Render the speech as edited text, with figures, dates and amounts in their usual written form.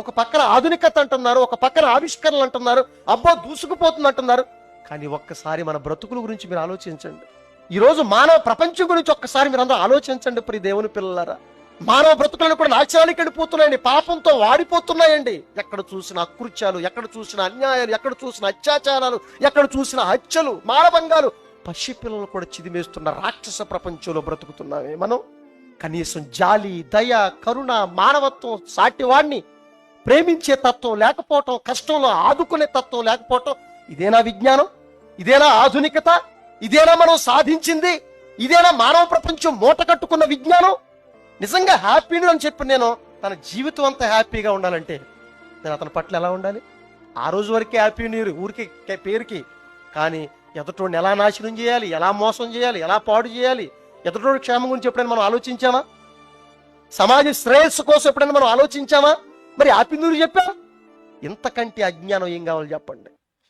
ఒక పక్కన ఆధునికత అంటున్నారు, ఒక పక్కన ఆవిష్కరణలు అంటున్నారు, అబ్బో దూసుకుపోతుంది అంటున్నారు. కానీ ఒక్కసారి మన బ్రతుకుల గురించి మీరు ఆలోచించండి. ఈరోజు మానవ ప్రపంచం గురించి ఒక్కసారి మీరు అందరూ ఆలోచించండి. ప్రియ దేవుని పిల్లలారా, మానవ బ్రతుకులను కూడా నాశనానికి వెళ్ళిపోతున్నాయండి, పాపంతో వాడిపోతున్నాయండి. ఎక్కడ చూసిన అకృత్యాలు, ఎక్కడ చూసిన అన్యాయాలు, ఎక్కడ చూసిన అత్యాచారాలు, ఎక్కడ చూసిన హత్యలు, మానభంగాలు, పసిపిల్లలు కూడా చిదిమేస్తున్న రాక్షస ప్రపంచంలో బ్రతుకుతున్నామే మనం. కనీసం జాలి, దయ, కరుణ, మానవత్వం, సాటివాడిని ప్రేమించే తత్వం లేకపోవటం, కష్టంలో ఆదుకునే తత్వం లేకపోవటం, ఇదేనా విజ్ఞానం? ఇదేనా ఆధునికత? ఇదేనా మనం సాధించింది? ఇదేనా మానవ ప్రపంచం మూట కట్టుకున్న విజ్ఞానం? నిజంగా హ్యాపీని అని చెప్పి నేను తన జీవితం అంతా హ్యాపీగా ఉండాలంటే నేను అతని పట్ల ఎలా ఉండాలి? ఆ రోజు వరకే హ్యాపీ న్యూ ఇయర్ ఊరికి పేరుకి, కానీ ఎదుటోడిని ఎలా నాశనం చేయాలి, ఎలా మోసం చేయాలి, ఎలా పాడు చేయాలి, ఎదుటోడి క్షేమం గురించి ఎప్పుడైనా మనం ఆలోచించామా? సమాజ శ్రేయస్సు కోసం ఎప్పుడైనా మనం ఆలోచించామా? మరి హ్యాపీ న్యూ ఇయర్ చెప్పాం. ఇంతకంటే అజ్ఞానం ఏం కావాలి చెప్పండి?